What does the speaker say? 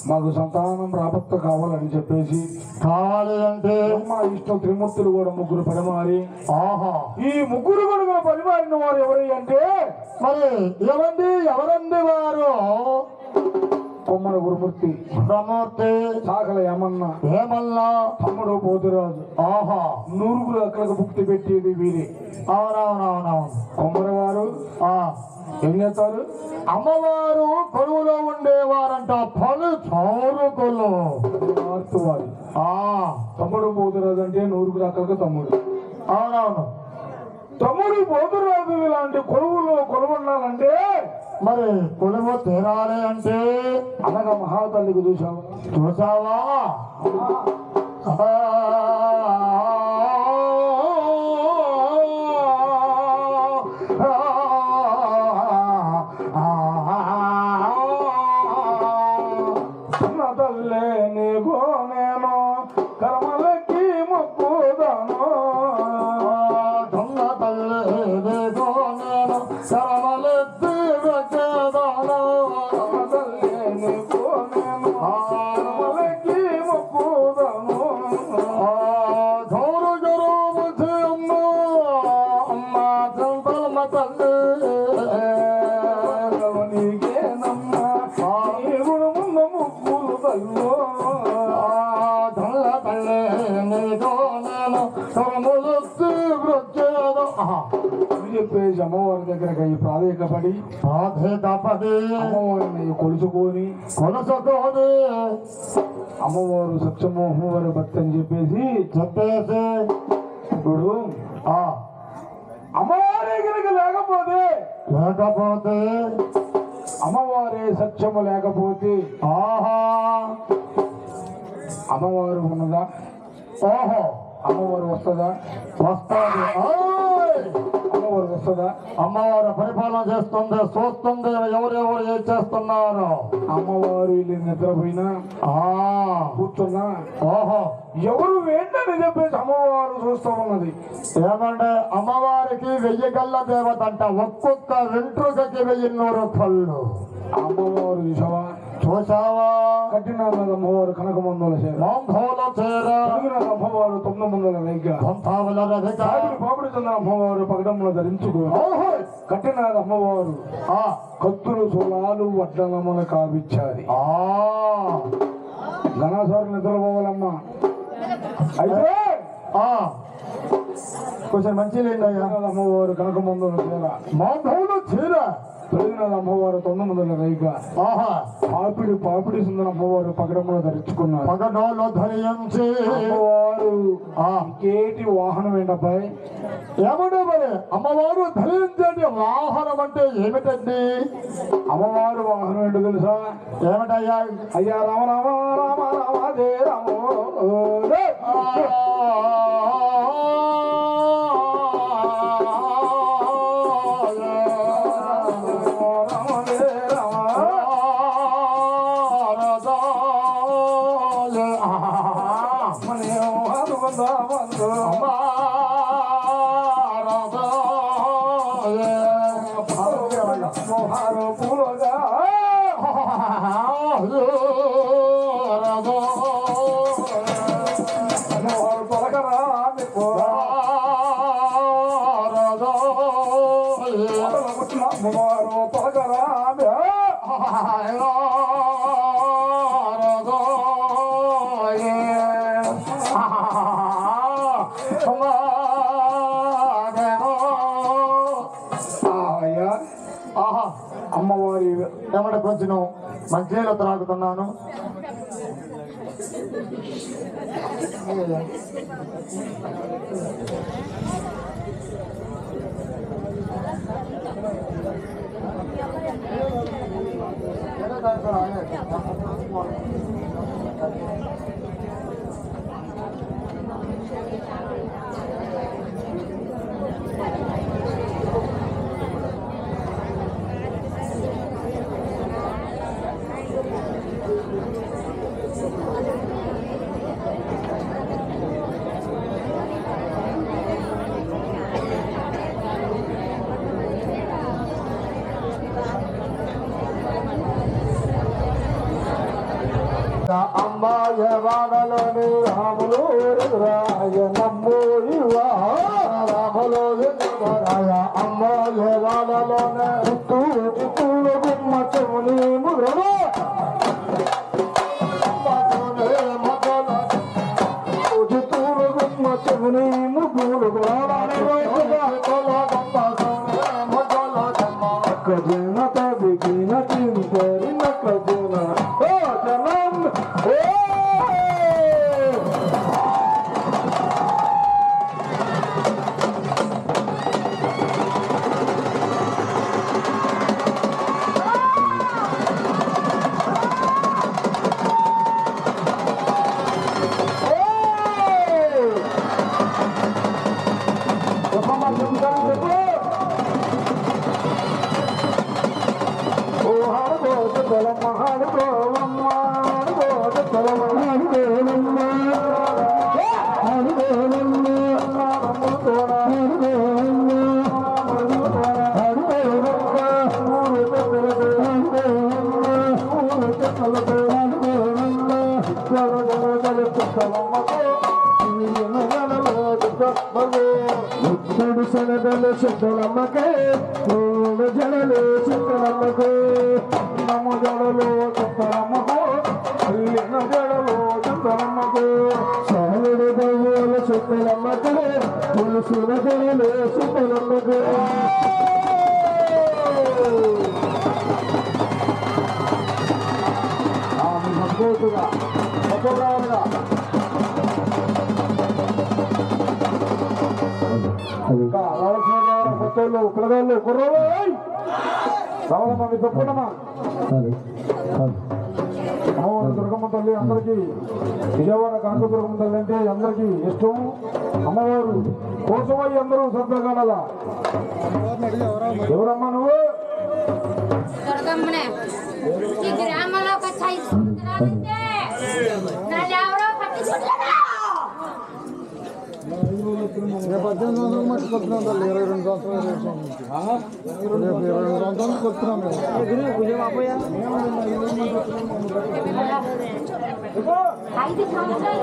మాకు సంతానం రాబత్త కావాలని చెప్పేసి కావాలి అంటే మా ఇష్టం త్రిమూర్తులు కూడా ముగ్గురు పరిమారి ఈ ముగ్గురు కూడా పరిమారిన వారు ఎవరు అంటే మరి ఎవరండి వారు కొమ్మన గురుమూర్తి ప్రమూర్తి సాగల ఏమన్నా తమ్ముడు పోతురాజు నూరుగురు అక్కడికి భుక్తి పెట్టేది వీరే. అవునవునవునవును. కొమ్మర వారు ఏం చేస్తారు? అమ్మవారు కొలువులో ఉండేవారంట పలు చౌరుకులు వారు. తమ్ముడు పోతురాజు అంటే నూరుగురు అక్కడికి తమ్ముడు. అవునవును. తమ్ముడు పోతురాజు ఇలాంటి కొలువులో కొలువుండాలంటే మరి కొలువు తీరాలి అంటే అనగా మహాతల్లికి చూసావా? తల్లే నీకు నేను కర్మలకి మొక్కుదాను. శరమలెత్తి వచ్చేదాను. తల్లే నీకు నేను కర్మలకి మొక్కుదాను. గౌరు జరు వచ్చి అమ్మ చంపల్మ తల్లి నీకేనమ్మా గుడు ముంద ముక్కులు తల్లు. తల్లి నీకు నేను శరమలెత్తి వచ్చేదా చెప్పేసి అమ్మవారి దగ్గర ప్రాధేయపడి అమ్మవారిని కొలుసుకొని అమ్మవారు సత్యమోహం వారి భక్తి అని చెప్పేసి ఇప్పుడు అమ్మవారి కనుక లేకపోతే లేకపోతే అమ్మవారే సత్యము లేకపోతే ఆహా అమ్మవారు ఉన్నదా? ఓహో అమ్మవారు వస్తుందా? వస్తుంది. అమ్మవారు వస్తుందా? అమ్మవారు పరిపాలన చేస్తుంది, చూస్తుంది ఎవరెవరు ఏం చేస్తున్నారు. అమ్మవారు వీళ్ళు నిద్రపోయినా కూర్చున్నా ఓహో ఎవరు వేంటని చెప్పేసి అమ్మవారు చూస్తూ ఉన్నది. ఏమంటే అమ్మవారికి 1000 కళ్ళ దేవత అంట. ఒక్కొక్క వెంట్రుకకి 1000 కళ్ళు. అమ్మవారు చూసావా? చూసావా? కట్టినాథ అమ్మవారు కనకమందుల చేర, అమ్మవారు 900 లైగా, పాపిడి చంద్ర అమ్మవారు పగడంలో ధరించుకో, కట్టినాథ అమ్మవారు కత్తులు సోలాలు వడ్డనమున కావిచ్చాది. ఘనాసారు నిద్రపోవాలమ్మా. అయితే కొంచెం మంచి లేండి. అమ్మవారు కనకమందుల చేర, మాధవులు చీర తొలగినాథ అమ్మవారు 900 రైగా, పాపిడి సుందర అమ్మవారు పగడమును ధరించుకున్నారు. పగడాలు ధరించి అమ్మవారు ఇంకేటి వాహనం ఏంటబ్బాయి? ఏమంటే మరి అమ్మవారు ధరించండి వాహనం అంటే ఏమిటండి? అమ్మవారు వాహనం ఏంటో తెలుసా? ఏమిటయ్యా? అయ్యా రామ రామ రామ రామ దే రామో పూలగా పలకరా అమ్మవారు పలకరా అమ్మవారి ఏమంటే కొంచెం మంచినీళ్ళు త్రాగుతున్నాను. అమ్మాయ వాడలోని రాములు రాయ నమ్ము రాములు రాయ అమ్మాయ వాడలోనే చిత్తూరు గుమ్మ చెవుని మురడు చిత్తూరు గుమ్మ చెవుని ముగ్గురు కజనత దిగిన చింతరిన కజన చుట్టలమ్మకే జడలు చుట్టలమ్మకు నమ్మ జడలు చుట్టలమ్మకు అల్లిన జడలు చుట్టలమ్మకు సాగుడు దేవుల చుట్టలమ్మకు పులుసుల జడలు చుట్టలమ్మకు సంతోషంగా సతోరాలుగా రావాల్సిన కొత్తలు పిల్లగాళ్ళు కుర్రోళ్ళు రావాలమ్మా మీ తప్పకుండా అమ్మవారు దుర్గమ్మ తల్లి అందరికీ విజయవాడ కనక దుర్గమ్మ తల్లి అంటే అందరికీ ఇష్టం. అమ్మవారు కోసమై అందరూ శ్రద్ధగాల. ఎవరమ్మా నువ్వు? దుర్గమ్మనే. ఈ గ్రామంలో ఒక 5 సంవత్సరాలుంటే నన్ను ఎవరో పట్టించుకోలేదు. 1800 మట్టి కొడుతున్నాం తల్లి. 22 సంవత్సరాలు 22 సంవత్సరాలు కొడుతున్నాం మేము. 5 సంవత్సరాలు